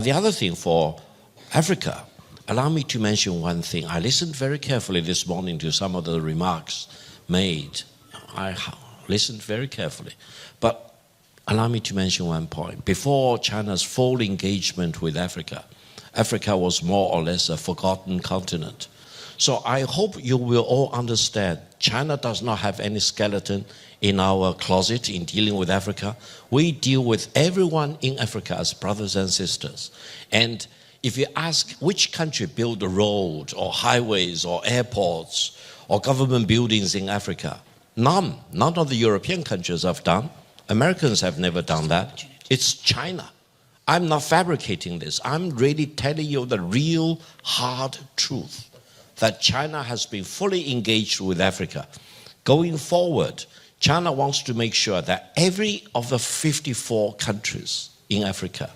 The other thing for Africa, allow me to mention one thing. I listened very carefully this morning to some of the remarks made. I listened very carefully. But allow me to mention one point. Before China's full engagement with Africa, Africa was more or less a forgotten continent. So I hope you will all understand China does not have any skeleton in our closet in dealing with Africa. We deal with everyone in Africa as brothers and sisters. And if you ask which country built a road or highways or airports or government buildings in Africa, none of the European countries have done. Americans have never done that. It's China. I'm not fabricating this. I'm really telling you the real hard truth that China has been fully engaged with Africa. Going forward, China wants to make sure that every of the 54 countries in Africa,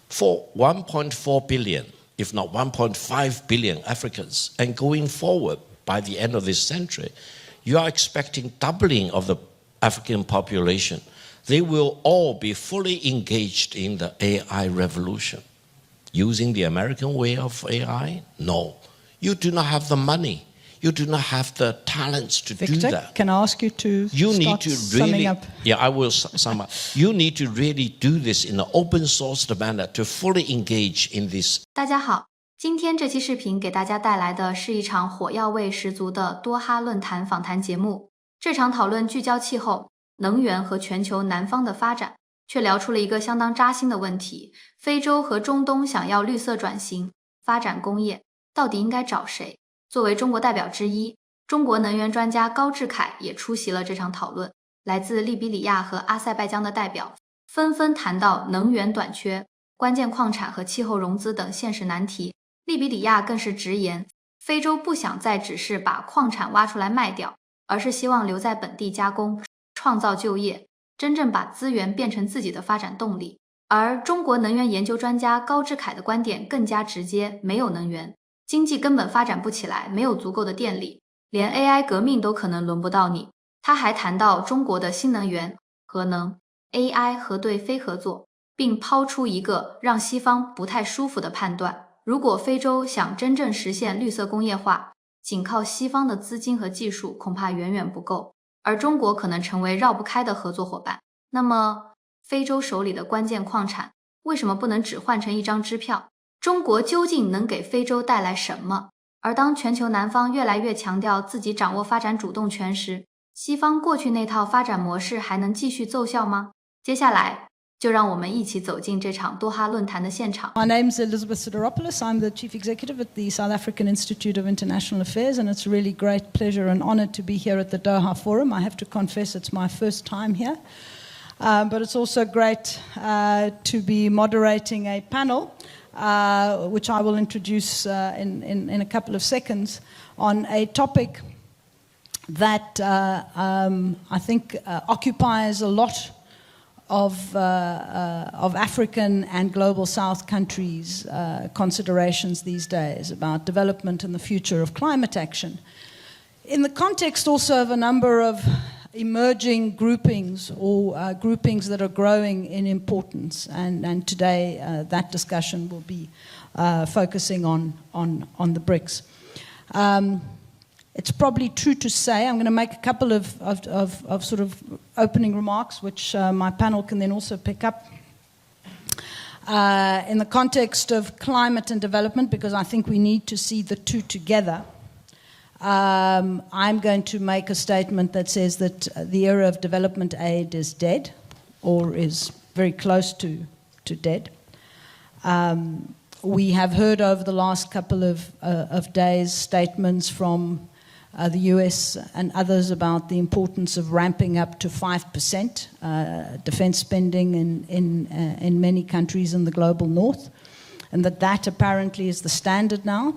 for 1.4 billion, if not 1.5 billion Africans, and going forward by the end of this century, you are expecting doubling of the African population. They will all be fully engaged in the AI revolution. Using the American way of AI? No. You do not have the money. You do not have the talents to Victor, do that. Can I ask you to summing up? Yeah, I will sum up. You need to really do this in an open-sourced manner to fully engage in this. 大家好，今天这期视频给大家带来的是一场火药味十足的多哈论坛访谈节目。这场讨论聚焦气候、能源和全球南方的发展，却聊出了一个相当扎心的问题：非洲和中东想要绿色转型、发展工业，到底应该找谁？作为中国代表之一，中国能源专家高志凯也出席了这场讨论。来自利比里亚和阿塞拜疆的代表纷纷谈到能源短缺、关键矿产和气候融资等现实难题。利比里亚更是直言，非洲不想再只是把矿产挖出来卖掉，而是希望留在本地加工，创造就业，真正把资源变成自己的发展动力。而中国能源研究专家高志凯的观点更加直接，没有能源，经济根本发展不起来，没有足够的电力，连 AI 革命都可能轮不到你。他还谈到中国的新能源、核能、AI 核对非合作，并抛出一个让西方不太舒服的判断：如果非洲想真正实现绿色工业化，仅靠西方的资金和技术恐怕远远不够，而中国可能成为绕不开的合作伙伴。那么，非洲手里的关键矿产为什么不能只换成一张支票？中国究竟能给非洲带来什么？而当全球南方越来越强调自己掌握发展主动权时，西方过去那套发展模式还能继续奏效吗？接下来就让我们一起走进这场多哈论坛的现场。 My name is Elizabeth Sideropoulos. I'm the Chief Executive at the South African Institute of International Affairs, and it's a really great pleasure and honor to be here at the Doha Forum. I have to confess it's my first time here, but it's also great to be moderating a panel, which I will introduce in a couple of seconds, on a topic that I think occupies a lot of African and global South countries' considerations these days about development and the future of climate action. In the context also of a number of emerging groupings or groupings that are growing in importance, and today that discussion will be focusing on the BRICS. It's probably true to say, I'm going to make a couple of sort of opening remarks, which my panel can then also pick up. In the context of climate and development, because I think we need to see the two together, I'm going to make a statement that says that the era of development aid is dead, or is very close to dead. We have heard over the last couple of days statements from the US and others about the importance of ramping up to 5% defense spending in many countries in the global north, and that apparently is the standard now.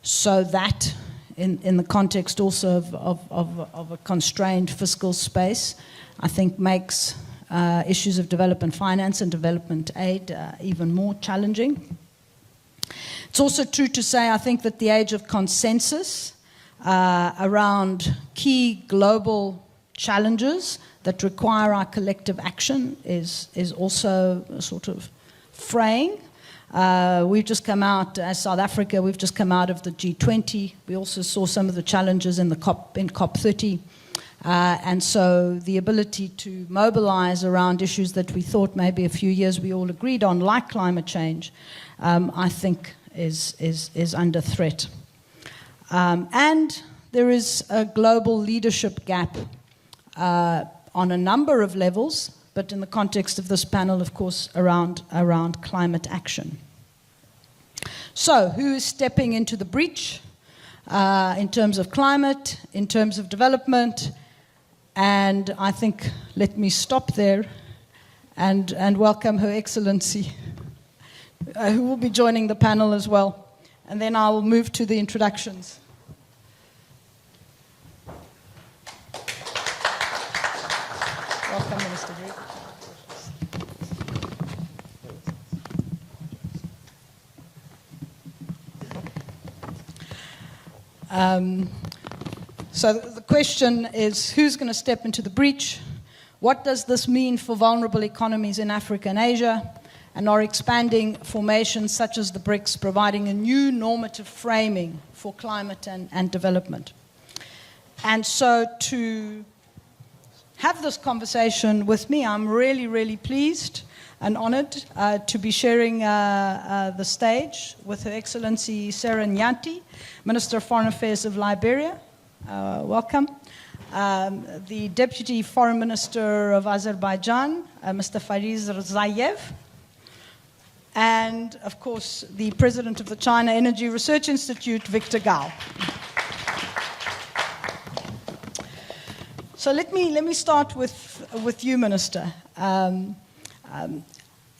So that, in the context also of a constrained fiscal space, I think makes issues of development finance and development aid even more challenging. It's also true to say, I think, that the age of consensus around key global challenges that require our collective action is also sort of fraying. We've just come out, as South Africa, we've just come out of the G20. We also saw some of the challenges in COP30. And so the ability to mobilize around issues that we thought maybe a few years we all agreed on, like climate change, I think is under threat. And there is a global leadership gap on a number of levels, but in the context of this panel, of course, around climate action. So, who is stepping into the breach in terms of climate, in terms of development? And I think, let me stop there and welcome Her Excellency, who will be joining the panel as well. And then I will move to the introductions. Welcome, Minister Greg. So the question is, who's going to step into the breach? What does this mean for vulnerable economies in Africa and Asia? And are expanding formations such as the BRICS providing a new normative framing for climate and development? And so to have this conversation with me, I'm really, really pleased and honored to be sharing the stage with Her Excellency Sarah Nyanti, Minister of Foreign Affairs of Liberia. Welcome. The Deputy Foreign Minister of Azerbaijan, Mr. Fariz Zayev. And, of course, the President of the China Energy Research Institute, Victor Gao. So let me start with you, Minister.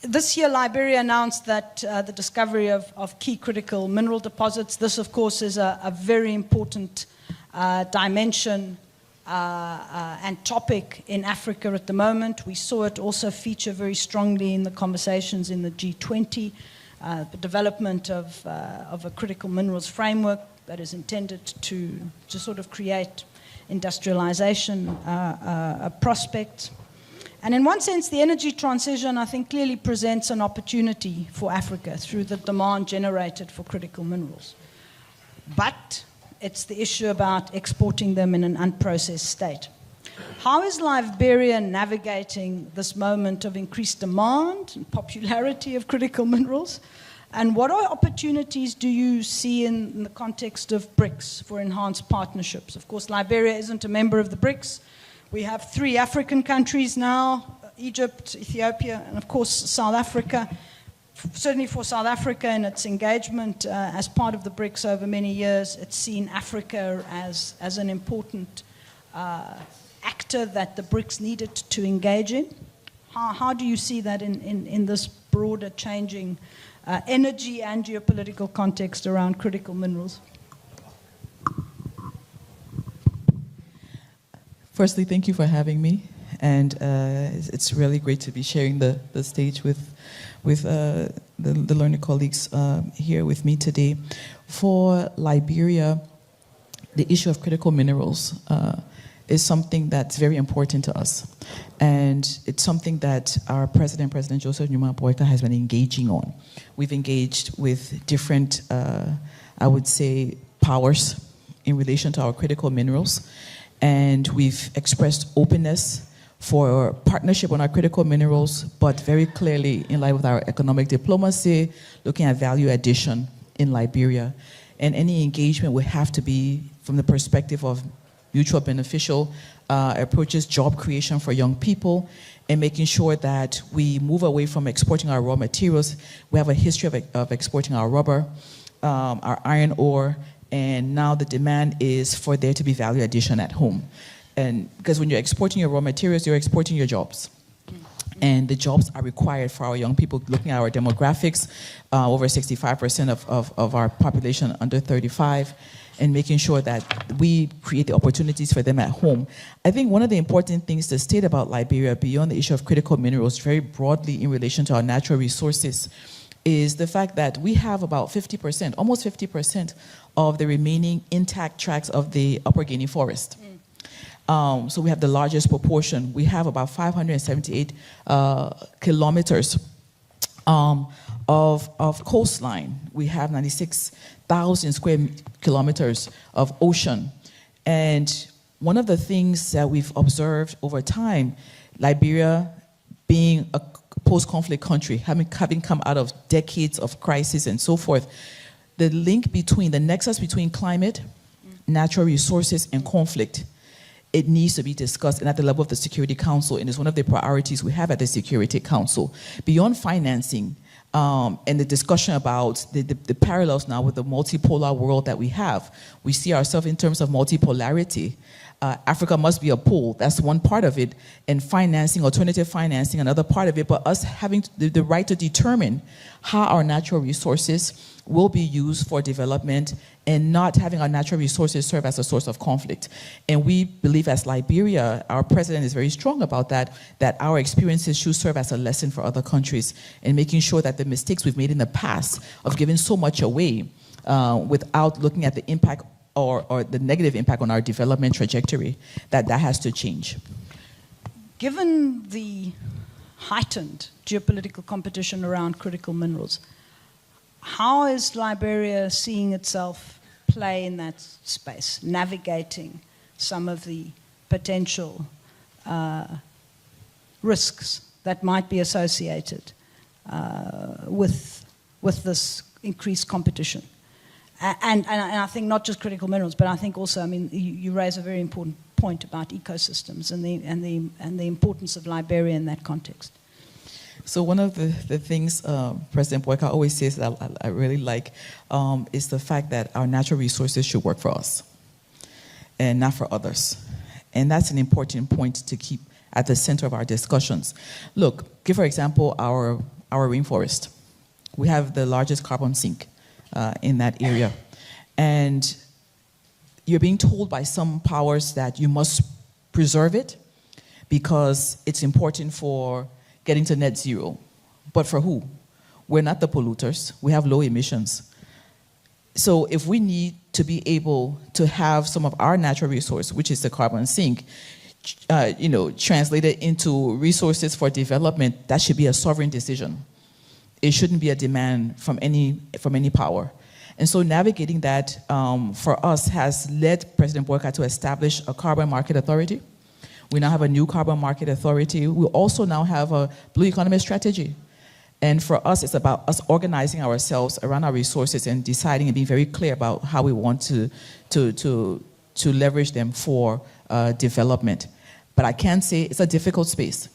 This year, Liberia announced that the discovery of key critical mineral deposits. This, of course, is a very important dimension and topic in Africa at the moment. We saw it also feature very strongly in the conversations in the G20, the development of a critical minerals framework that is intended to sort of create industrialization prospects. And in one sense, the energy transition, I think, clearly presents an opportunity for Africa through the demand generated for critical minerals. But it's the issue about exporting them in an unprocessed state. How is Liberia navigating this moment of increased demand and popularity of critical minerals? And what opportunities do you see in the context of BRICS for enhanced partnerships? Of course, Liberia isn't a member of the BRICS. We have 3 African countries now, Egypt, Ethiopia, and of course South Africa. Certainly for South Africa in its engagement as part of the BRICS over many years, it's seen Africa as an important actor that the BRICS needed to engage in. How do you see that in this broader changing energy and geopolitical context around critical minerals? Firstly, thank you for having me, and it's really great to be sharing the stage with the learned colleagues here with me today. For Liberia, the issue of critical minerals is something that's very important to us, and it's something that our President Joseph Numa Boyka has been engaging on. We've engaged with different, I would say, powers in relation to our critical minerals. And we've expressed openness for partnership on our critical minerals, but very clearly in line with our economic diplomacy, looking at value addition in Liberia. And any engagement would have to be from the perspective of mutual beneficial approaches, job creation for young people, and making sure that we move away from exporting our raw materials. We have a history of exporting our rubber, our iron ore, and now the demand is for there to be value addition at home. And because when you're exporting your raw materials, you're exporting your jobs. And the jobs are required for our young people. Looking at our demographics, over 65% of our population under 35, and making sure that we create the opportunities for them at home. I think one of the important things to state about Liberia, beyond the issue of critical minerals, very broadly in relation to our natural resources, is the fact that we have about 50%, almost 50% of the remaining intact tracts of the Upper Guinea forest. So we have the largest proportion. We have about 578 kilometers of coastline. We have 96,000 square kilometers of ocean. And one of the things that we've observed over time, Liberia being a post-conflict country, having come out of decades of crisis and so forth, the nexus between climate, natural resources, and conflict, it needs to be discussed and at the level of the Security Council, and it's one of the priorities we have at the Security Council. Beyond financing, and the discussion about the parallels now with the multipolar world that we have. We see ourselves in terms of multipolarity. Africa must be a pole. That's one part of it. And financing, alternative financing, another part of it. But us having the right to determine how our natural resources will be used for development and not having our natural resources serve as a source of conflict. And we believe as Liberia, our president is very strong about that our experiences should serve as a lesson for other countries and making sure that the mistakes we've made in the past of giving so much away without looking at the impact or the negative impact on our development trajectory, that has to change. Given the heightened geopolitical competition around critical minerals, how is Liberia seeing itself play in that space, navigating some of the potential risks that might be associated with this increased competition? And I think not just critical minerals, but I think also, I mean, you raise a very important point about ecosystems and the importance of Liberia in that context. So one of the things President Boyka always says that I really like is the fact that our natural resources should work for us and not for others. And that's an important point to keep at the center of our discussions. Look, give for example our rainforest. We have the largest carbon sink in that area. And you're being told by some powers that you must preserve it because it's important for getting to net zero. But for who? We're not the polluters. We have low emissions. So if we need to be able to have some of our natural resource, which is the carbon sink, translated into resources for development, that should be a sovereign decision. It shouldn't be a demand from any power. And so navigating that for us has led President Boyka to establish a carbon market authority. We now have a new carbon market authority. We also now have a blue economy strategy. And for us, it's about us organizing ourselves around our resources and deciding and being very clear about how we want to leverage them for development. But I can say it's a difficult space.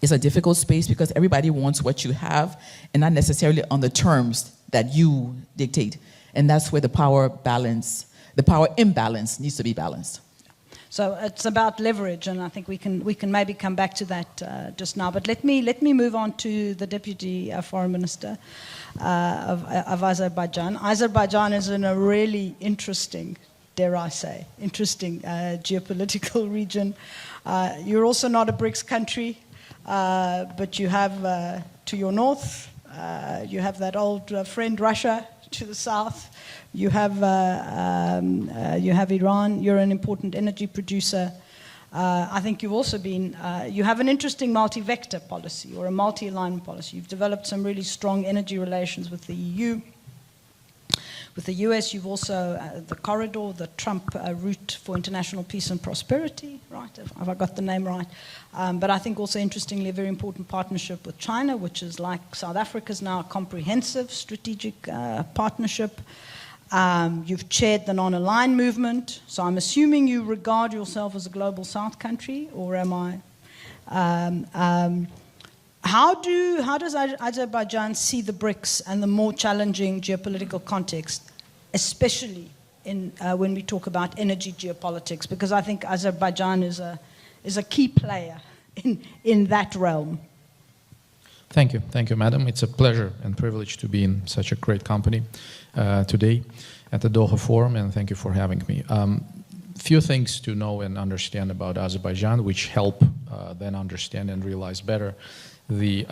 It's a difficult space because everybody wants what you have and not necessarily on the terms that you dictate. And that's where the power imbalance needs to be balanced. So it's about leverage, and I think we can maybe come back to that just now. But let me move on to the Deputy Foreign Minister of Azerbaijan. Azerbaijan is in a really interesting, dare I say, geopolitical region. You're also not a BRICS country, but you have to your north, you have that old friend Russia to the south. You have Iran. You're an important energy producer. I think you've also been, you have an interesting multi-vector policy or a multi-alignment policy. You've developed some really strong energy relations with the EU. With the US, you've also, the corridor, the Trump route for international peace and prosperity, right? Have I got the name right? But I think also, interestingly, a very important partnership with China, which is like South Africa's now a comprehensive strategic partnership. You've chaired the non-aligned movement, so I'm assuming you regard yourself as a global South country, or am I? How does Azerbaijan see the BRICS and the more challenging geopolitical context, especially when we talk about energy geopolitics? Because I think Azerbaijan is a key player in that realm. Thank you, madam. It's a pleasure and privilege to be in such a great company today at the Doha Forum, and thank you for having me. Few things to know and understand about Azerbaijan, which help then understand and realize better the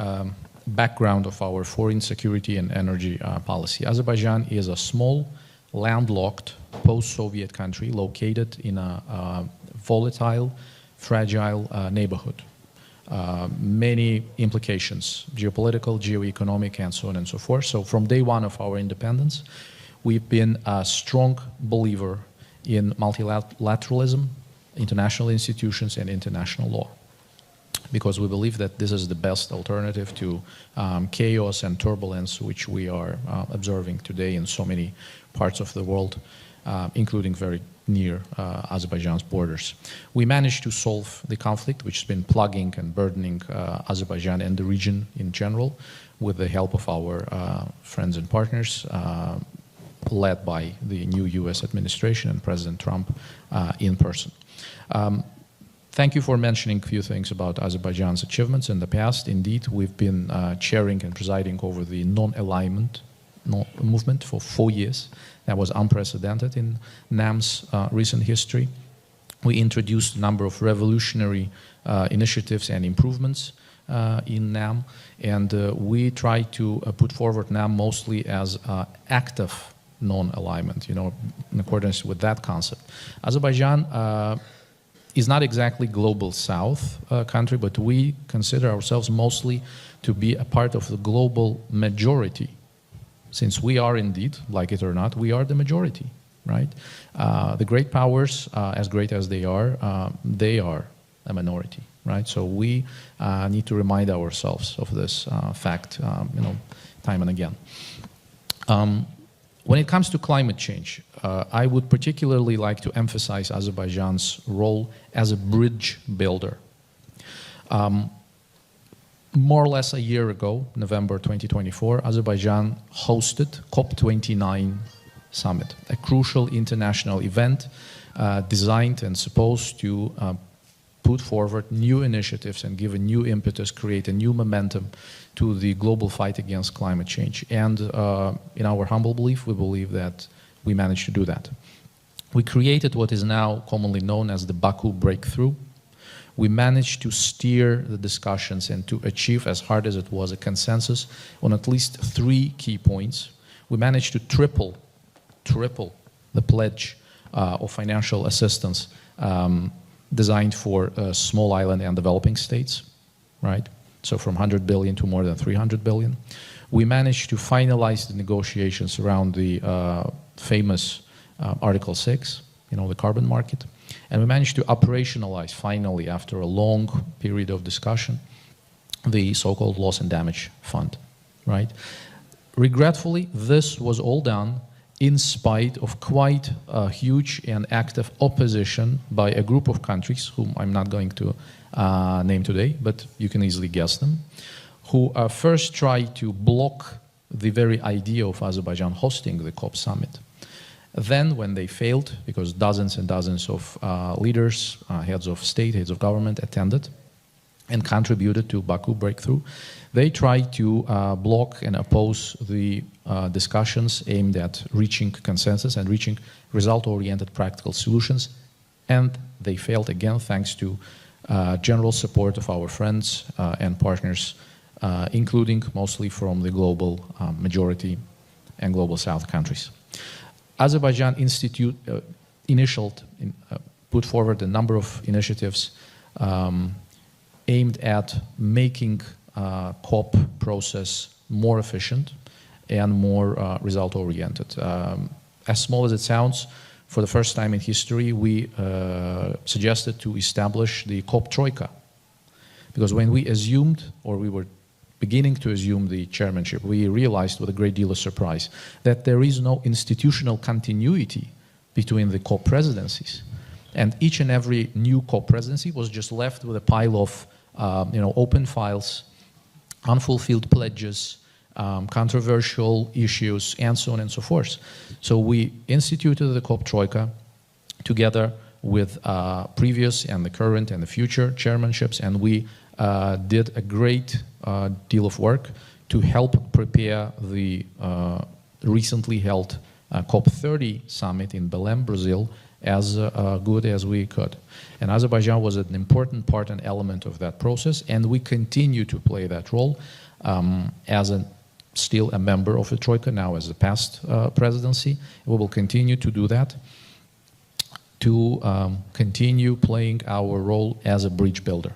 background of our foreign security and energy policy. Azerbaijan is a small, landlocked, post-Soviet country located in a volatile, fragile neighborhood. many implications, geopolitical, geoeconomic, and so on and so forth. So from day one of our independence, we've been a strong believer in multilateralism, international institutions, and international law, because we believe that this is the best alternative to chaos and turbulence which we are observing today in so many parts of the world, including very near Azerbaijan's borders. We managed to solve the conflict, which has been plaguing and burdening Azerbaijan and the region in general, with the help of our friends and partners, led by the new US administration and President Trump in person. Thank you for mentioning a few things about Azerbaijan's achievements in the past. Indeed, we've been chairing and presiding over the non-alignment movement for 4 years. That was unprecedented in NAM's recent history. We introduced a number of revolutionary initiatives and improvements in NAM, and we try to put forward NAM mostly as active non-alignment, in accordance with that concept. Azerbaijan is not exactly global south country, but we consider ourselves mostly to be a part of the global majority, since we are indeed, like it or not, we are the majority, right? The great powers, as great as they are a minority, right? So we need to remind ourselves of this fact, time and again. When it comes to climate change, I would particularly like to emphasize Azerbaijan's role as a bridge builder. More or less a year ago, November 2024, Azerbaijan hosted COP29 summit, a crucial international event designed and supposed to put forward new initiatives and give a new impetus, create a new momentum to the global fight against climate change. And in our humble belief, we believe that we managed to do that. We created what is now commonly known as the Baku Breakthrough. We managed to steer the discussions and to achieve, as hard as it was, a consensus on at least 3 key points. We managed to triple the pledge of financial assistance designed for small island and developing states, right? So from 100 billion to more than 300 billion. We managed to finalize the negotiations around the famous Article 6, the carbon market. And we managed to operationalize, finally, after a long period of discussion, the so-called loss and damage fund, right? Regretfully, this was all done in spite of quite a huge and active opposition by a group of countries, whom I'm not going to name today, but you can easily guess them, who first tried to block the very idea of Azerbaijan hosting the COP summit. Then, when they failed, because dozens and dozens of leaders, heads of state, heads of government attended and contributed to Baku Breakthrough, they tried to block and oppose the discussions aimed at reaching consensus and reaching result-oriented practical solutions. And they failed again, thanks to general support of our friends and partners, including mostly from the global majority and global south countries. Azerbaijan put forward a number of initiatives aimed at making COP process more efficient and more result-oriented. As small as it sounds, for the first time in history, we suggested to establish the COP Troika. Because when we assumed, or we were beginning to assume the chairmanship, we realized with a great deal of surprise that there is no institutional continuity between the COP presidencies. And each and every new COP presidency was just left with a pile of open files, unfulfilled pledges, controversial issues, and so on and so forth. So we instituted the COP Troika together with previous and the current and the future chairmanships, and we did a great deal of work to help prepare the recently held COP30 summit in Belém, Brazil, as good as we could. And Azerbaijan was an important part and element of that process, and we continue to play that role as still a member of the Troika, now as the past presidency. We will continue to do that, to continue playing our role as a bridge builder.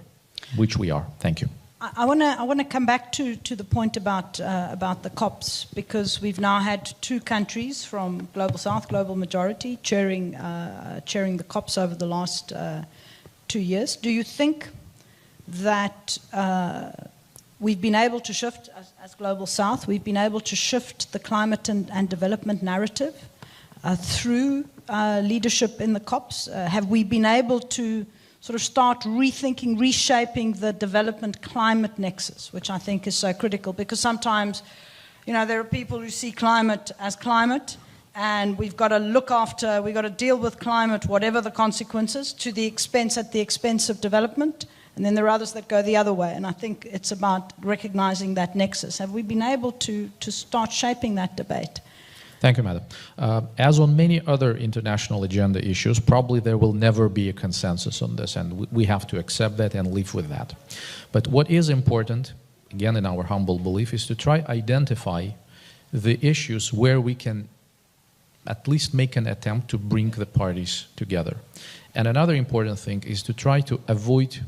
which we are. Thank you. I want to come back to the point about the COPs, because we've now had 2 countries from Global South, Global Majority, chairing the COPs over the last 2 years. Do you think that we've been able to shift, as Global South, we've been able to shift the climate and development narrative through leadership in the COPs? Have we been able to sort of start rethinking, reshaping the development climate nexus, which I think is so critical, because sometimes, there are people who see climate as climate, and we've got to we've got to deal with climate, whatever the consequences, at the expense of development. And then there are others that go the other way, and I think it's about recognizing that nexus. Have we been able to start shaping that debate? Thank you, Madam. As on many other international agenda issues, probably there will never be a consensus on this, and we have to accept that and live with that. But what is important, again in our humble belief, is to try identify the issues where we can at least make an attempt to bring the parties together. And another important thing is to try to avoid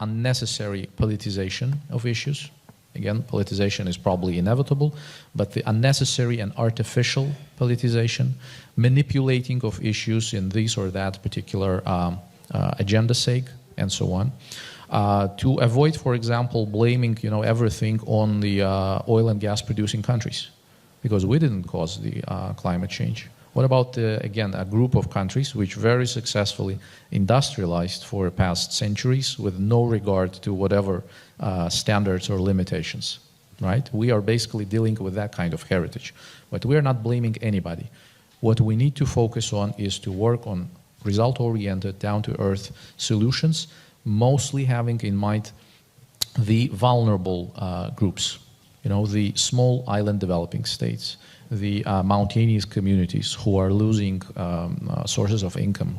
unnecessary politicization of issues. Again, politicization is probably inevitable, but the unnecessary and artificial politicization, manipulating of issues in this or that particular agenda's sake, and so on. To avoid, for example, blaming everything on the oil and gas producing countries, because we didn't cause the climate change. What about, again, a group of countries which very successfully industrialized for the past centuries with no regard to whatever standards or limitations, right? We are basically dealing with that kind of heritage. But we are not blaming anybody. What we need to focus on is to work on result-oriented, down-to-earth solutions, mostly having in mind the vulnerable groups, the small island developing states, the mountainous communities who are losing sources of income,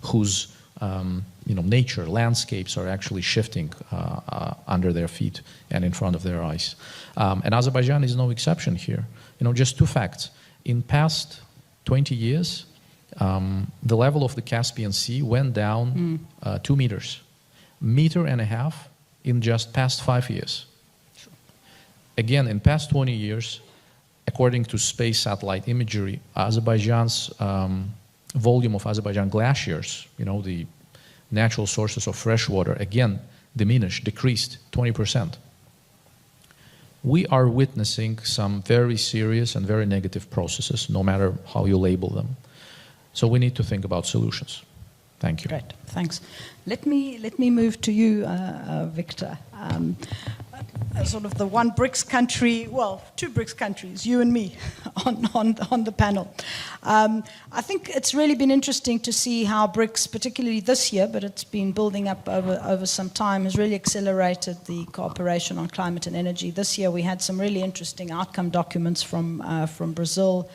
whose nature, landscapes are actually shifting under their feet and in front of their eyes. And Azerbaijan is no exception here. Just 2 facts. In past 20 years, the level of the Caspian Sea went down 2 meters. 1.5 meters in just past 5 years. Sure. Again, in past 20 years, according to space satellite imagery, Azerbaijan's volume of Azerbaijan glaciers, the natural sources of fresh water, again, decreased 20%. We are witnessing some very serious and very negative processes, no matter how you label them. So we need to think about solutions. Thank you. Great, thanks. Let me move to you, Victor. Sort of the one BRICS country, well, 2 BRICS countries, you and me, on the panel. I think it's really been interesting to see how BRICS, particularly this year, but it's been building up over some time, has really accelerated the cooperation on climate and energy. This year we had some really interesting outcome documents from Brazil,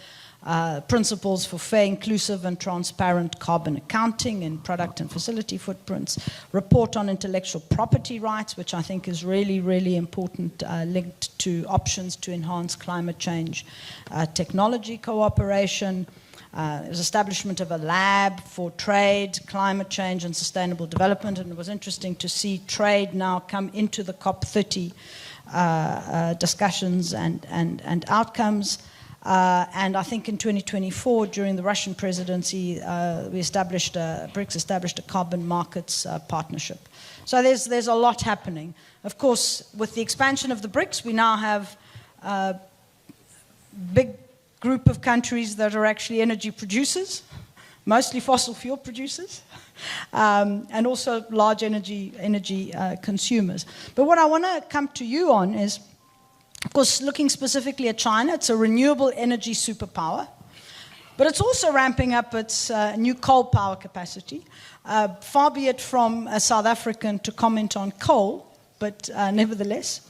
principles for fair, inclusive and transparent carbon accounting in product and facility footprints, report on intellectual property rights, which I think is really, really important, linked to options to enhance climate change, technology cooperation, there's establishment of a lab for trade, climate change and sustainable development, and it was interesting to see trade now come into the COP30 discussions and outcomes. And I think in 2024, during the Russian presidency, BRICS established a carbon markets partnership. So there's a lot happening. Of course, with the expansion of the BRICS, we now have a big group of countries that are actually energy producers, mostly fossil fuel producers, and also large energy consumers. But what I want to come to you on is, of course, looking specifically at China, it's a renewable energy superpower, but it's also ramping up its new coal power capacity. Far be it from a South African to comment on coal, but nevertheless.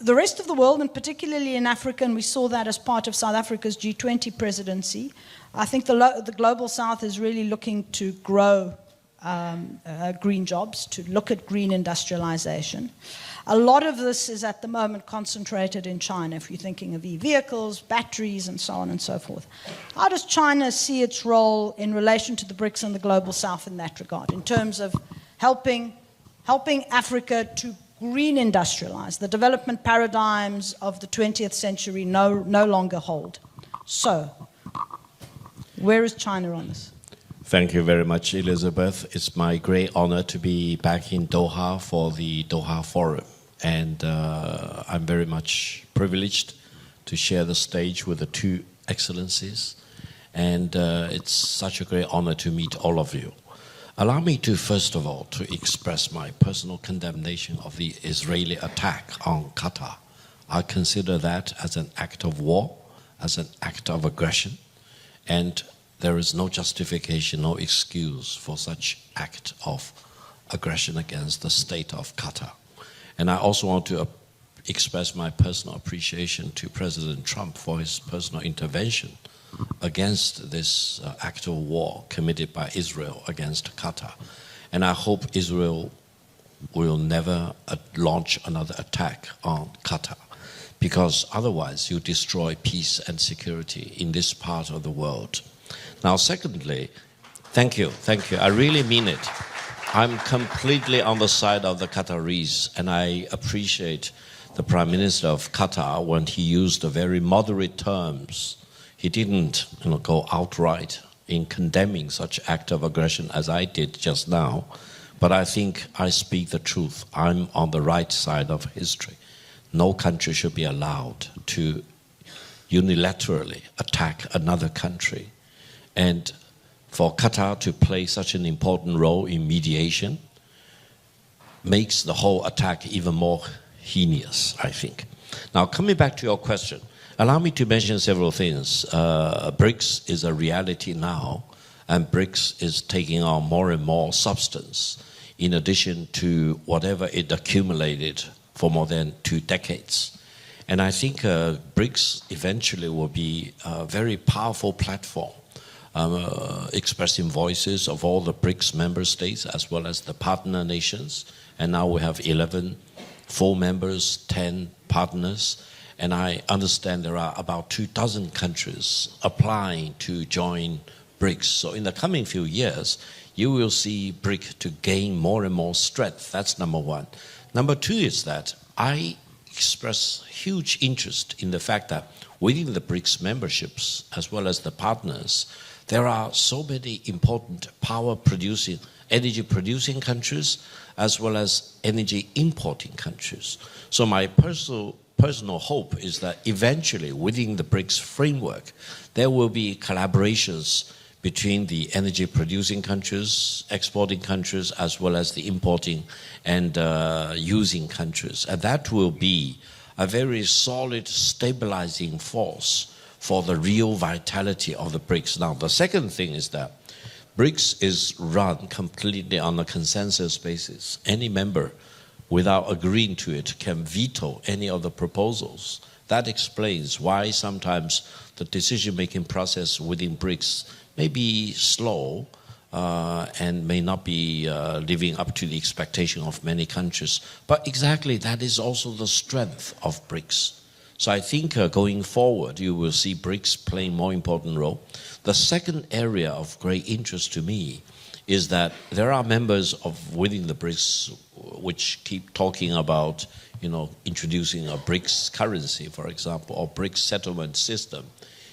The rest of the world, and particularly in Africa, and we saw that as part of South Africa's G20 presidency, I think the Global South is really looking to grow green jobs, to look at green industrialization. A lot of this is at the moment concentrated in China, if you're thinking of e-vehicles, batteries, and so on and so forth. How does China see its role in relation to the BRICS and the Global South in that regard, in terms of helping helping Africa to green industrialize. The development paradigms of the 20th century no longer hold. So, where is China on this? Thank you very much, Elizabeth. It's my great honor to be back in Doha for the Doha Forum. And I'm very much privileged to share the stage with the two excellencies. And it's such a great honor to meet all of you. Allow me to, first of all, to express my personal condemnation of the Israeli attack on Qatar. I consider that as an act of war, as an act of aggression, and there is no justification, no excuse for such act of aggression against the state of Qatar. And I also want to express my personal appreciation to President Trump for his personal intervention against this act of war committed by Israel against Qatar. And I hope Israel will never launch another attack on Qatar, because otherwise you destroy peace and security in this part of the world. Now, secondly, thank you. I really mean it. I'm completely on the side of the Qataris, and I appreciate the Prime Minister of Qatar when he used very moderate terms. He didn't go outright in condemning such act of aggression as I did just now, but I think I speak the truth. I'm on the right side of history. No country should be allowed to unilaterally attack another country. And for Qatar to play such an important role in mediation makes the whole attack even more heinous, I think. Now, coming back to your question, allow me to mention several things. BRICS is a reality now, and BRICS is taking on more and more substance in addition to whatever it accumulated for more than 2 decades. And I think BRICS eventually will be a very powerful platform, expressing voices of all the BRICS member states as well as the partner nations. And now we have 11 full members, 10 partners. And I understand there are about 24 countries applying to join BRICS. So in the coming few years, you will see BRICS to gain more and more strength. That's number one. Number two is that I express huge interest in the fact that within the BRICS memberships, as well as the partners, there are so many important power-producing, energy-producing countries, as well as energy-importing countries. So my personal hope is that eventually within the BRICS framework, there will be collaborations between the energy-producing countries, exporting countries, as well as the importing and using countries. And that will be a very solid stabilizing force for the real vitality of the BRICS. Now, the second thing is that BRICS is run completely on a consensus basis. Any member, without agreeing to it, can veto any of the proposals. That explains why sometimes the decision-making process within BRICS may be slow and may not be living up to the expectation of many countries. But exactly that is also the strength of BRICS. So I think going forward, you will see BRICS playing a more important role. The second area of great interest to me is that there are members within the BRICS which keep talking about, introducing a BRICS currency, for example, or BRICS settlement system.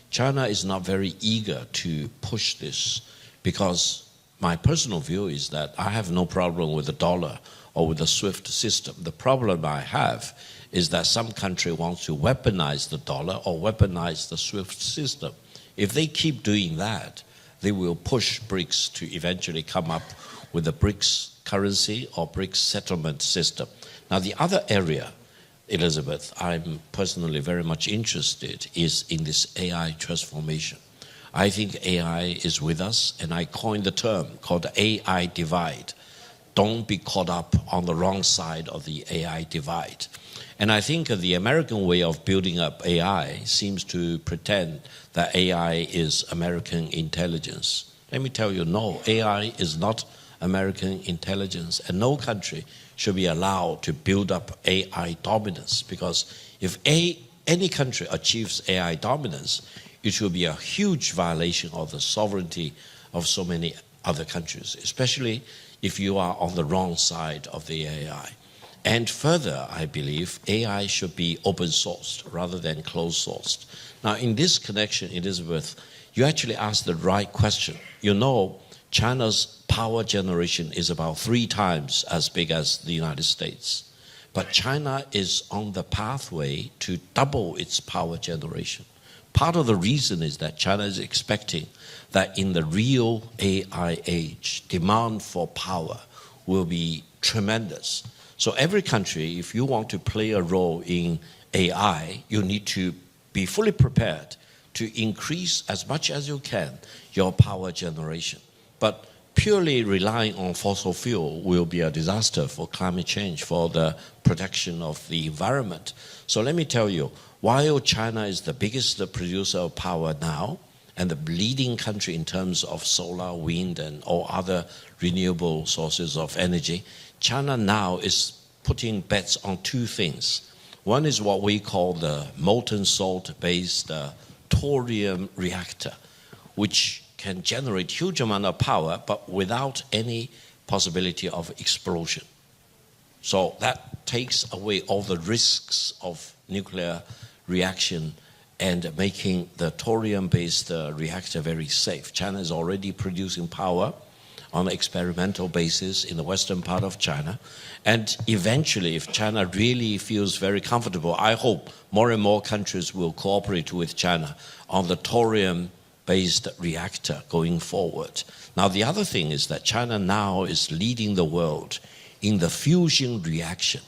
China is not very eager to push this because my personal view is that I have no problem with the dollar or with the SWIFT system. The problem I have is that some country wants to weaponize the dollar or weaponize the SWIFT system. If they keep doing that, they will push BRICS to eventually come up with a BRICS currency or BRICS settlement system. Now, the other area, Elizabeth, I'm personally very much interested is in this AI transformation. I think AI is with us, and I coined the term called AI divide. Don't be caught up on the wrong side of the AI divide. And I think the American way of building up AI seems to pretend that AI is American intelligence. Let me tell you, no, AI is not American intelligence, and no country should be allowed to build up AI dominance, because if any country achieves AI dominance, it will be a huge violation of the sovereignty of so many other countries, especially if you are on the wrong side of the AI. And further, I believe AI should be open sourced rather than closed sourced. Now, in this connection, Elizabeth, you actually asked the right question. You know, China's power generation is about 3 times as big as the United States. But China is on the pathway to double its power generation. Part of the reason is that China is expecting that in the real AI age, demand for power will be tremendous. So every country, if you want to play a role in AI, you need to be fully prepared to increase as much as you can your power generation. But purely relying on fossil fuel will be a disaster for climate change, for the protection of the environment. So let me tell you, while China is the biggest producer of power now, and the leading country in terms of solar, wind, and all other renewable sources of energy, China now is putting bets on 2 things. One is what we call the molten salt-based thorium reactor, which can generate huge amount of power, but without any possibility of explosion. So that takes away all the risks of nuclear reaction and making the thorium-based reactor very safe. China is already producing power on an experimental basis in the western part of China. And eventually, if China really feels very comfortable, I hope more and more countries will cooperate with China on the thorium-based reactor going forward. Now, the other thing is that China now is leading the world in the fusion reaction.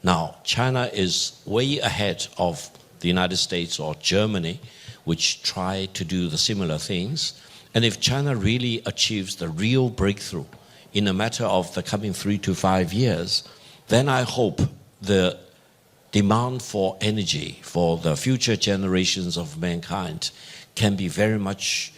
Now, China is way ahead of the United States or Germany, which try to do the similar things. And if China really achieves the real breakthrough in a matter of the coming 3 to 5 years, then I hope the demand for energy for the future generations of mankind can be very much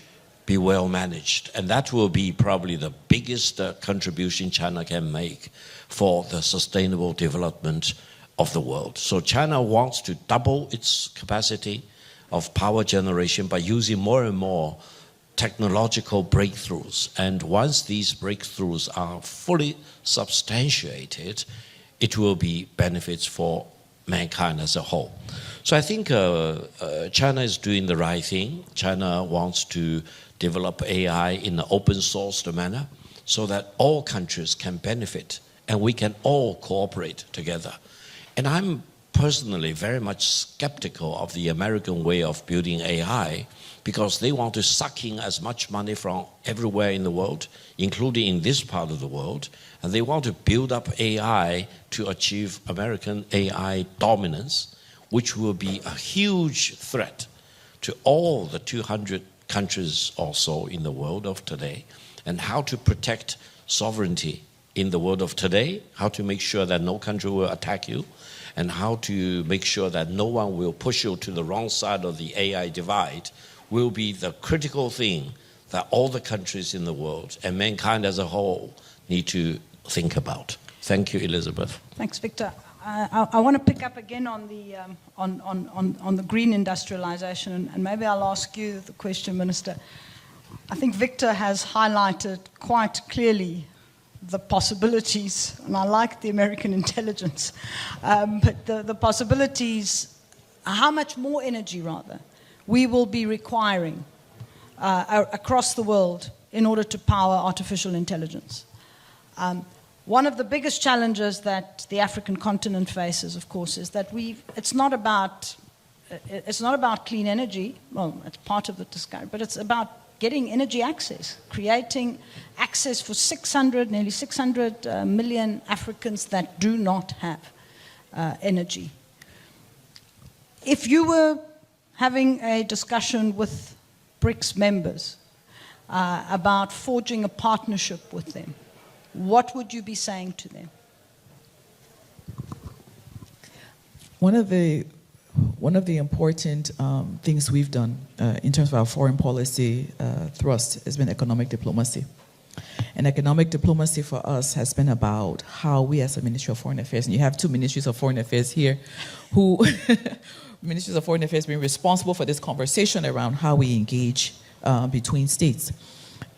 be well managed. And that will be probably the biggest contribution China can make for the sustainable development of the world. So China wants to double its capacity of power generation by using more and more technological breakthroughs. And once these breakthroughs are fully substantiated, it will be benefits for mankind as a whole. So I think China is doing the right thing. China wants to develop AI in an open source manner so that all countries can benefit and we can all cooperate together. And I'm personally very much skeptical of the American way of building AI because they want to suck in as much money from everywhere in the world, including in this part of the world, and they want to build up AI to achieve American AI dominance, which will be a huge threat to all the 200 countries or so in the world of today, and how to protect sovereignty in the world of today, how to make sure that no country will attack you, and how to make sure that no one will push you to the wrong side of the AI divide will be the critical thing that all the countries in the world and mankind as a whole need to think about. Thank you, Elizabeth. Thanks, Victor. I want to pick up again on the green industrialization, and maybe I'll ask you the question, Minister. I think Victor has highlighted quite clearly the possibilities, and I like the American intelligence, but the possibilities, how much more energy, rather, we will be requiring across the world in order to power artificial intelligence. One of the biggest challenges that the African continent faces, of course, is that it's not about clean energy. Well, it's part of the discussion, but it's about getting energy access, creating access for nearly 600 million Africans that do not have energy. If you were having a discussion with BRICS members about forging a partnership with them, what would you be saying to them? One of the important things we've done in terms of our foreign policy thrust has been economic diplomacy. And economic diplomacy for us has been about how we as a Ministry of Foreign Affairs, and you have 2 Ministries of Foreign Affairs here, who Ministries of Foreign Affairs being responsible for this conversation around how we engage between states.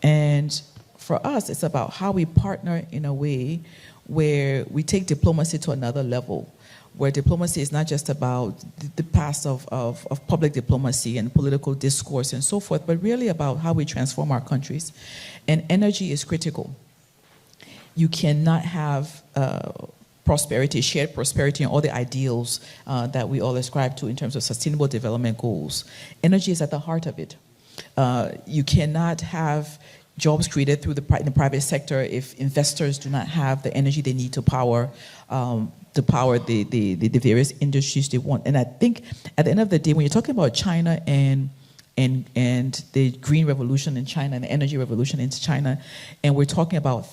And for us, it's about how we partner in a way where we take diplomacy to another level, where diplomacy is not just about the past of public diplomacy and political discourse and so forth, but really about how we transform our countries. And energy is critical. You cannot have prosperity, shared prosperity, and all the ideals that we all ascribe to in terms of sustainable development goals. Energy is at the heart of it. You cannot have jobs created through in the private sector if investors do not have the energy they need to power the various industries they want. And I think at the end of the day, when you're talking about China and the green revolution in China and the energy revolution in China, and we're talking about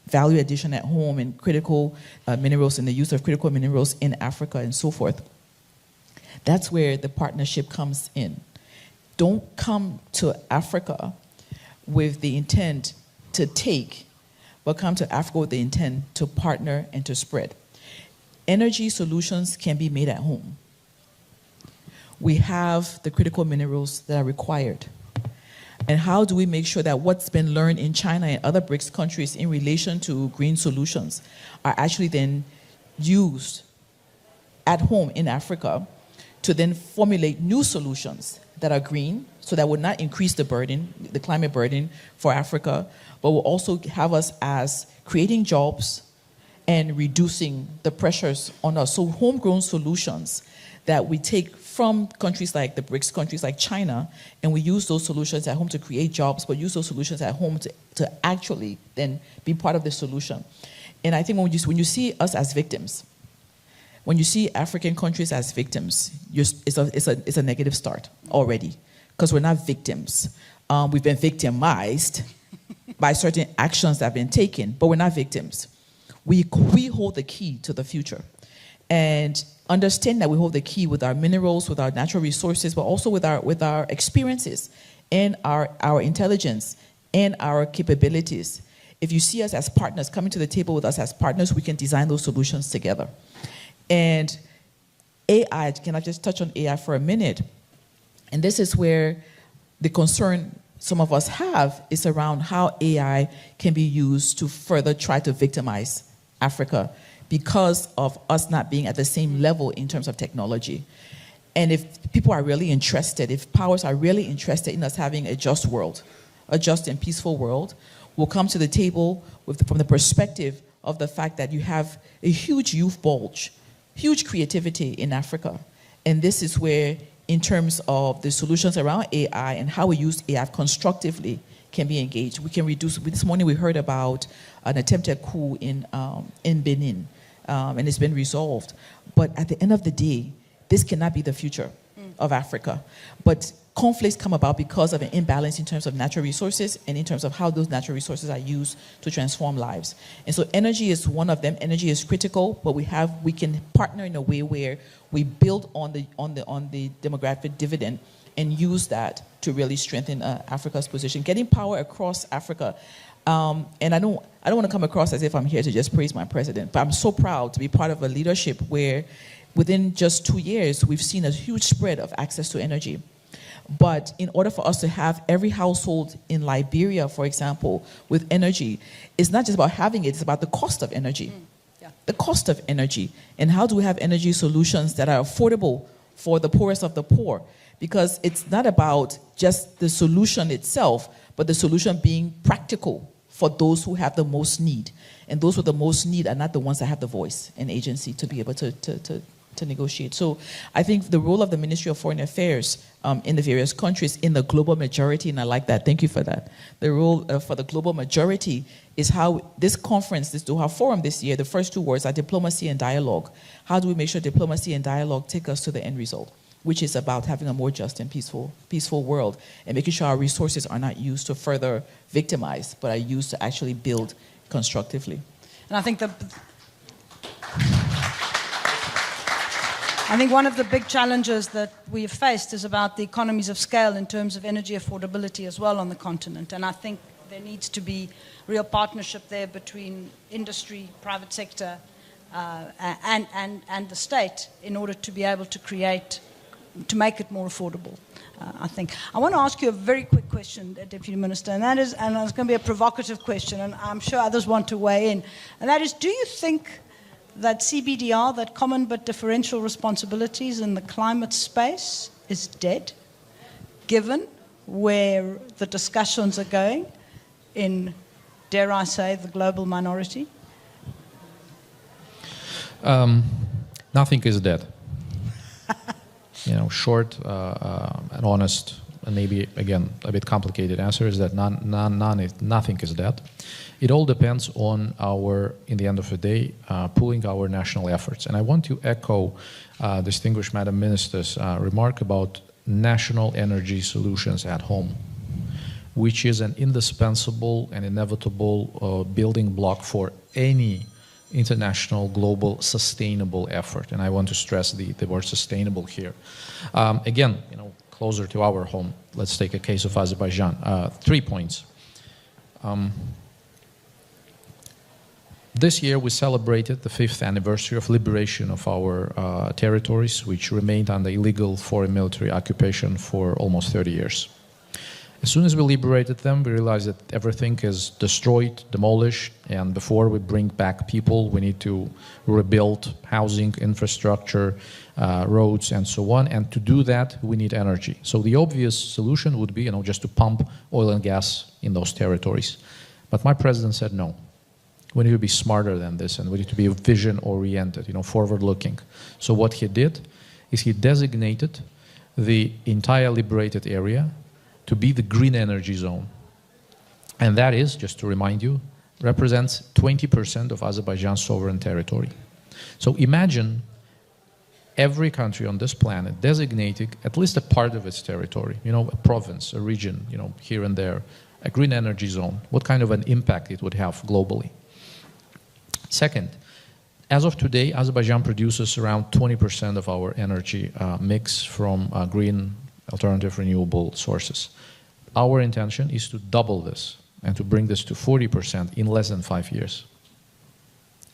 value addition at home and critical minerals and the use of critical minerals in Africa and so forth, that's where the partnership comes in. Don't come to Africa with the intent to take, but come to Africa with the intent to partner and to spread. Energy solutions can be made at home. We have the critical minerals that are required. And how do we make sure that what's been learned in China and other BRICS countries in relation to green solutions are actually then used at home in Africa to then formulate new solutions that are green, so that would not increase the burden, the climate burden for Africa, but will also have us as creating jobs and reducing the pressures on us. So homegrown solutions that we take from countries like the BRICS countries like China, and we use those solutions at home to create jobs, but use those solutions at home to actually then be part of the solution. And I think when you see us as victims, when you see African countries as victims, it's a negative start already, because we're not victims. We've been victimized by certain actions that have been taken, but we're not victims. We hold the key to the future. And understand that we hold the key with our minerals, with our natural resources, but also with our experiences and our intelligence and our capabilities. If you see us as partners, coming to the table with us as partners, we can design those solutions together. And AI, can I just touch on AI for a minute? And this is where the concern some of us have is around how AI can be used to further try to victimize Africa because of us not being at the same level in terms of technology. And if people are really interested, if powers are really interested in us having a just world, a just and peaceful world, we'll come to the table from the perspective of the fact that you have a huge youth bulge, huge creativity in Africa. And this is where, in terms of the solutions around AI and how we use AI constructively, can be engaged. We can reduce. This morning we heard about an attempted coup in Benin, and it's been resolved. But at the end of the day, this cannot be the future of Africa. But conflicts come about because of an imbalance in terms of natural resources and in terms of how those natural resources are used to transform lives. And so energy is one of them. Energy is critical, but we can partner in a way where we build on the demographic dividend and use that to really strengthen Africa's position, getting power across Africa. And I don't want to come across as if I'm here to just praise my president, but I'm so proud to be part of a leadership where within just 2 years, we've seen a huge spread of access to energy. But in order for us to have every household in Liberia, for example, with energy, it's not just about having it, it's about the cost of energy. Yeah. The cost of energy. And how do we have energy solutions that are affordable for the poorest of the poor? Because it's not about just the solution itself, but the solution being practical for those who have the most need. And those with the most need are not the ones that have the voice and agency to be able to negotiate. So I think the role of the Ministry of Foreign Affairs in the various countries in the global majority, and I like that, thank you for that. The role for the global majority is how this conference, this Doha Forum this year, the first 2 words are diplomacy and dialogue. How do we make sure diplomacy and dialogue take us to the end result, which is about having a more just and peaceful world, and making sure our resources are not used to further victimize, but are used to actually build constructively. And I think one of the big challenges that we have faced is about the economies of scale in terms of energy affordability as well on the continent. And I think there needs to be real partnership there between industry, private sector, and the state in order to be able to create to make it more affordable. I think. I want to ask you a very quick question, Deputy Minister, and that is, and it's going to be a provocative question, and I'm sure others want to weigh in, and that is, do you think that CBDR, that common but differential responsibilities in the climate space, is dead, given where the discussions are going in, dare I say, the global minority? Nothing is dead. Short and honest, and maybe, again, a bit complicated answer is that nothing is dead. It all depends on our, in the end of the day, pooling our national efforts. And I want to echo distinguished Madam Minister's remark about national energy solutions at home, which is an indispensable and inevitable building block for any international, global, sustainable effort. And I want to stress the word sustainable here. Again, closer to our home, let's take a case of Azerbaijan. 3 points. This year we celebrated the 5th anniversary of liberation of our territories, which remained under illegal foreign military occupation for almost 30 years. As soon as we liberated them, we realized that everything is destroyed, demolished, and before we bring back people, we need to rebuild housing, infrastructure, roads, and so on. And to do that, we need energy. So the obvious solution would be, just to pump oil and gas in those territories. But my president said no. We need to be smarter than this, and we need to be vision-oriented, forward-looking. So what he did is he designated the entire liberated area to be the green energy zone. And that is, just to remind you, represents 20% of Azerbaijan's sovereign territory. So imagine every country on this planet designating at least a part of its territory, a province, a region, here and there, a green energy zone, what kind of an impact it would have globally. Second, as of today, Azerbaijan produces around 20% of our energy mix from green alternative renewable sources. Our intention is to double this and to bring this to 40% in less than 5 years.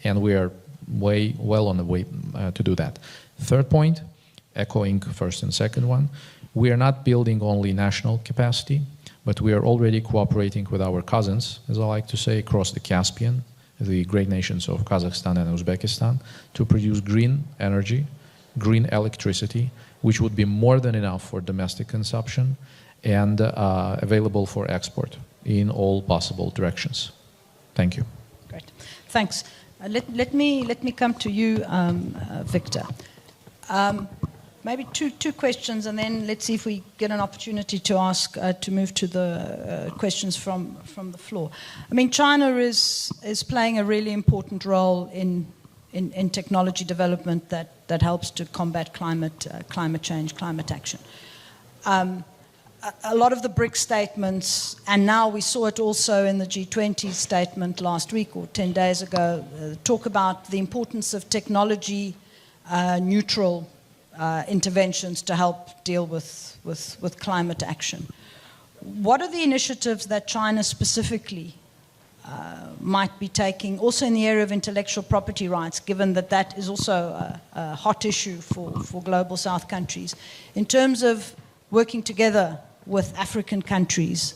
And we are well on the way to do that. Third point, echoing first and second one, we are not building only national capacity, but we are already cooperating with our cousins, as I like to say, across the Caspian, the great nations of Kazakhstan and Uzbekistan, to produce green energy, green electricity, which would be more than enough for domestic consumption and available for export in all possible directions. Thank you. Great. Thanks. Let me come to you, Victor. Maybe two questions, and then let's see if we get an opportunity to ask, to move to the questions from the floor. I mean, China is playing a really important role in technology development that helps to combat climate change, climate action. A lot of the BRICS statements, and now we saw it also in the G20 statement last week or 10 days ago, talk about the importance of technology neutral interventions to help deal with climate action. What are the initiatives that China specifically might be taking, also in the area of intellectual property rights, given that is also a hot issue for global South countries, in terms of working together with African countries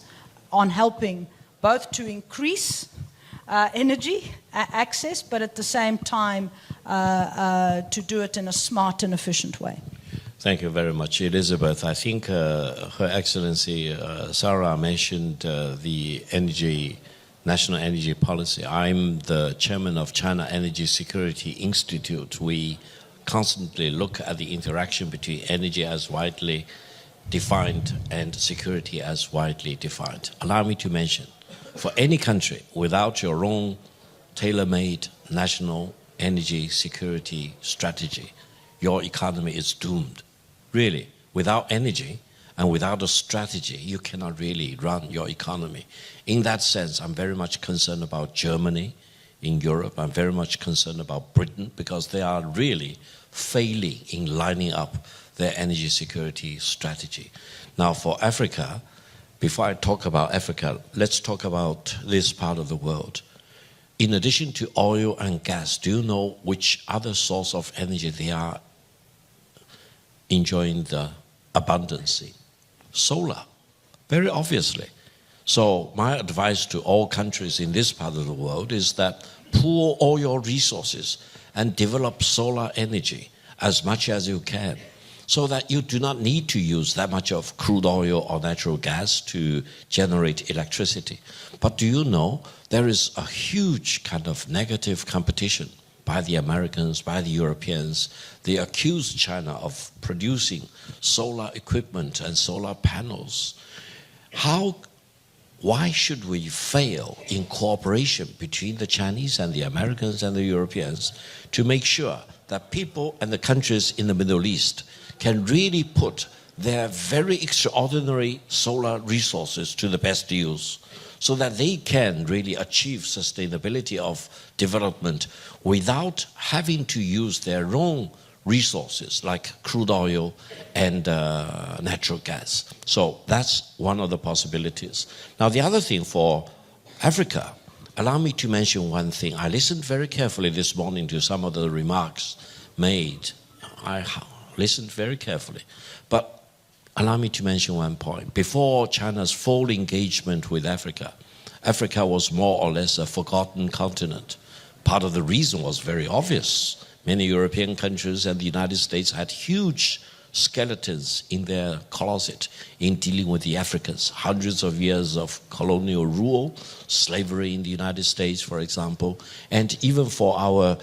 on helping both to increase energy access, but at the same time to do it in a smart and efficient way? Thank you very much, Elizabeth. I think Her Excellency Sarah mentioned the national energy policy. I'm the chairman of China Energy Security Institute. We constantly look at the interaction between energy as widely defined and security as widely defined. Allow me to mention, for any country, without your own tailor-made national energy security strategy, your economy is doomed. Really, without energy and without a strategy, you cannot really run your economy. In that sense, I'm very much concerned about Germany in Europe. I'm very much concerned about Britain, because they are really failing in lining up their energy security strategy. Now, for Africa, before I talk about Africa, let's talk about this part of the world. In addition to oil and gas, do you know which other source of energy they are enjoying the abundance? Solar, very obviously. So my advice to all countries in this part of the world is that pool all your resources and develop solar energy as much as you can, so that you do not need to use that much of crude oil or natural gas to generate electricity. But do you know there is a huge kind of negative competition by the Americans, by the Europeans? They accuse China of producing solar equipment and solar panels. Why should we fail in cooperation between the Chinese and the Americans and the Europeans to make sure that people and the countries in the Middle East can really put their very extraordinary solar resources to the best use, so that they can really achieve sustainability of development without having to use their own resources like crude oil and natural gas? So that's one of the possibilities. Now, the other thing for Africa, allow me to mention one thing. I listened very carefully this morning to some of the remarks made. I listened very carefully. But allow me to mention one point. Before China's full engagement with Africa, Africa was more or less a forgotten continent. Part of the reason was very obvious. Many European countries and the United States had huge skeletons in their closet in dealing with the Africans. Hundreds of years of colonial rule, slavery in the United States, for example, and even for our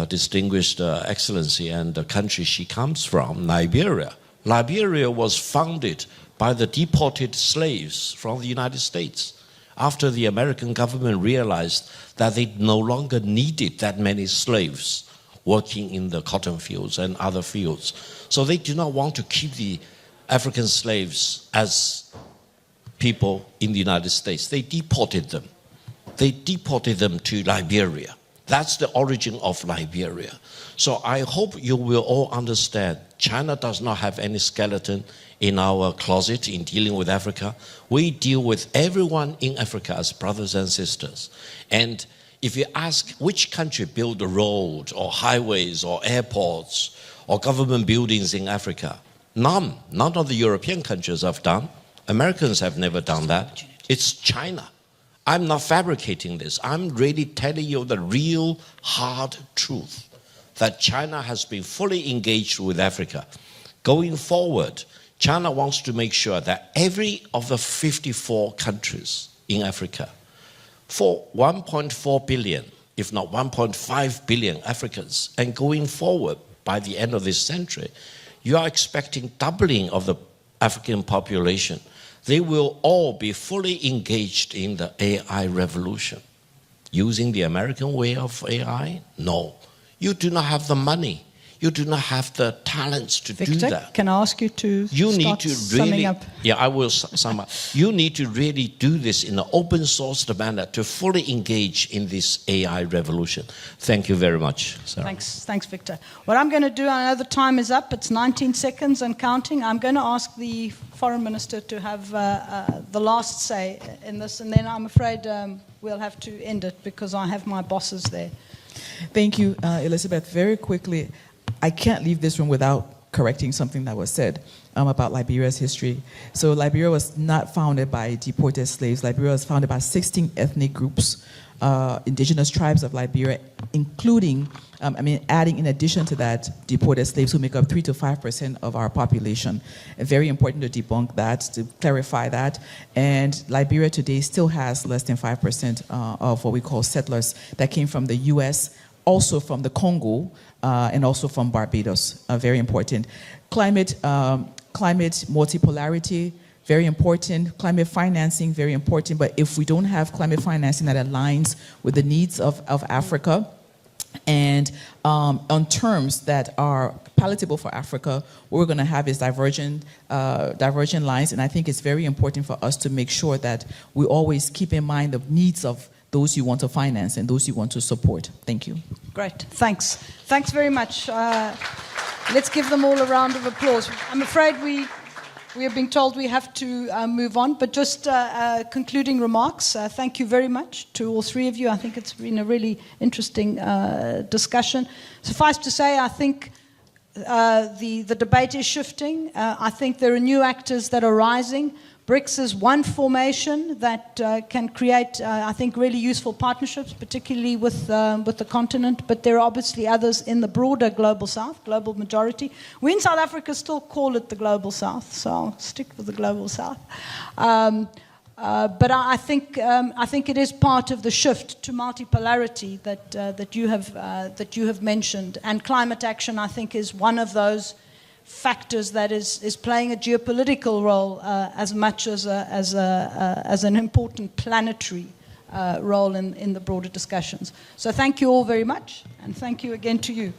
distinguished excellency and the country she comes from, Liberia. Liberia was founded by the deported slaves from the United States after the American government realized that they no longer needed that many slaves working in the cotton fields and other fields. So they do not want to keep the African slaves as people in the United States. They deported them. They deported them to Liberia. That's the origin of Liberia. So I hope you will all understand China does not have any skeleton in our closet in dealing with Africa. We deal with everyone in Africa as brothers and sisters. And if you ask which country built a road or highways or airports or government buildings in Africa, none of the European countries have done. Americans have never done that. It's China. I'm not fabricating this. I'm really telling you the real hard truth, that China has been fully engaged with Africa. Going forward, China wants to make sure that every of the 54 countries in Africa, for 1.4 billion, if not 1.5 billion Africans, and going forward by the end of this century, you are expecting doubling of the African population. They will all be fully engaged in the AI revolution. Using the American way of AI? No. You do not have the money. You do not have the talents to do that. Victor, can I ask you to start summing up? Yeah, I will sum up. You need to really do this in an open source manner to fully engage in this AI revolution. Thank you very much, Sarah. Thanks, Victor. What I'm going to do, I know the time is up. It's 19 seconds and counting. I'm going to ask the foreign minister to have the last say in this, and then I'm afraid we'll have to end it because I have my bosses there. Thank you, Elizabeth. Very quickly, I can't leave this room without correcting something that was said about Liberia's history. So Liberia was not founded by deported slaves. Liberia was founded by 16 ethnic groups, indigenous tribes of Liberia, including, adding in addition to that, deported slaves who make up 3 to 5% of our population. Very important to debunk that, to clarify that. And Liberia today still has less than 5% of what we call settlers that came from the US, also from the Congo, and also from Barbados. Very important. Climate multipolarity, very important. Climate financing, very important. But if we don't have climate financing that aligns with the needs of Africa, and on terms that are palatable for Africa, what we're going to have is divergent lines. And I think it's very important for us to make sure that we always keep in mind the needs of those you want to finance and those you want to support. Thank you. Great. Thanks. Thanks very much. Let's give them all a round of applause. I'm afraid we are being told we have to move on, but just concluding remarks. Thank you very much to all three of you. I think it's been a really interesting discussion. Suffice to say, I think the debate is shifting. I think there are new actors that are rising. BRICS is one formation that can create, I think, really useful partnerships, particularly with the continent. But there are obviously others in the broader global south, global majority. We in South Africa still call it the global south, so I'll stick with the global south. But I think it is part of the shift to multipolarity that you have mentioned, and climate action, I think, is one of those factors that is playing a geopolitical role as much as an important planetary role in the broader discussions. So thank you all very much, and thank you again to you.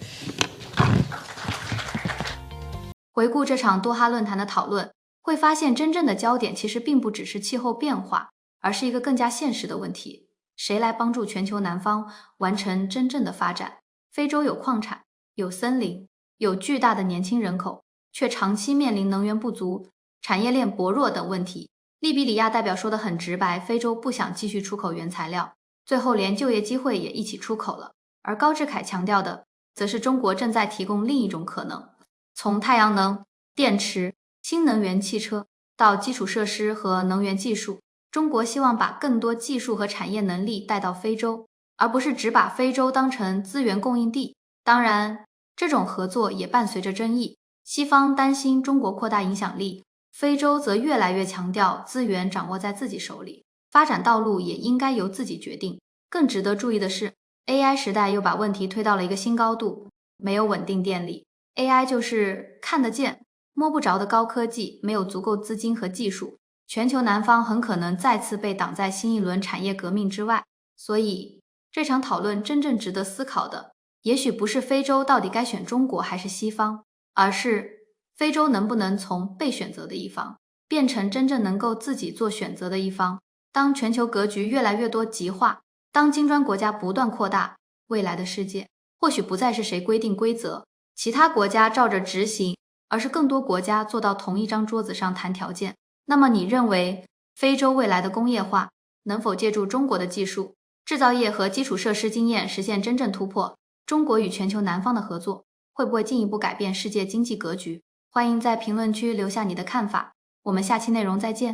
回顾这场多哈论坛的讨论，会发现真正的焦点其实并不只是气候变化，而是一个更加现实的问题：谁来帮助全球南方完成真正的发展？非洲有矿产，有森林，有巨大的年轻人口，却长期面临能源不足、产业链薄弱等问题。利比里亚代表说得很直白，非洲不想继续出口原材料，最后连就业机会也一起出口了。而高志凯强调的，则是中国正在提供另一种可能，从太阳能、电池、新能源汽车到基础设施和能源技术，中国希望把更多技术和产业能力带到非洲，而不是只把非洲当成资源供应地。当然，这种合作也伴随着争议，西方担心中国扩大影响力，非洲则越来越强调资源掌握在自己手里，发展道路也应该由自己决定。更值得注意的是， AI 时代又把问题推到了一个新高度，没有稳定电力， AI 就是看得见摸不着的高科技，没有足够资金和技术，全球南方很可能再次被挡在新一轮产业革命之外。所以这场讨论真正值得思考的，也许不是非洲到底该选中国还是西方，而是非洲能不能从被选择的一方变成真正能够自己做选择的一方。当全球格局越来越多极化，当金砖国家不断扩大，未来的世界或许不再是谁规定规则，其他国家照着执行，而是更多国家坐到同一张桌子上谈条件。那么你认为非洲未来的工业化能否借助中国的技术、制造业和基础设施经验实现真正突破？中国与全球南方的合作会不会进一步改变世界经济格局？欢迎在评论区留下你的看法，我们下期内容再见。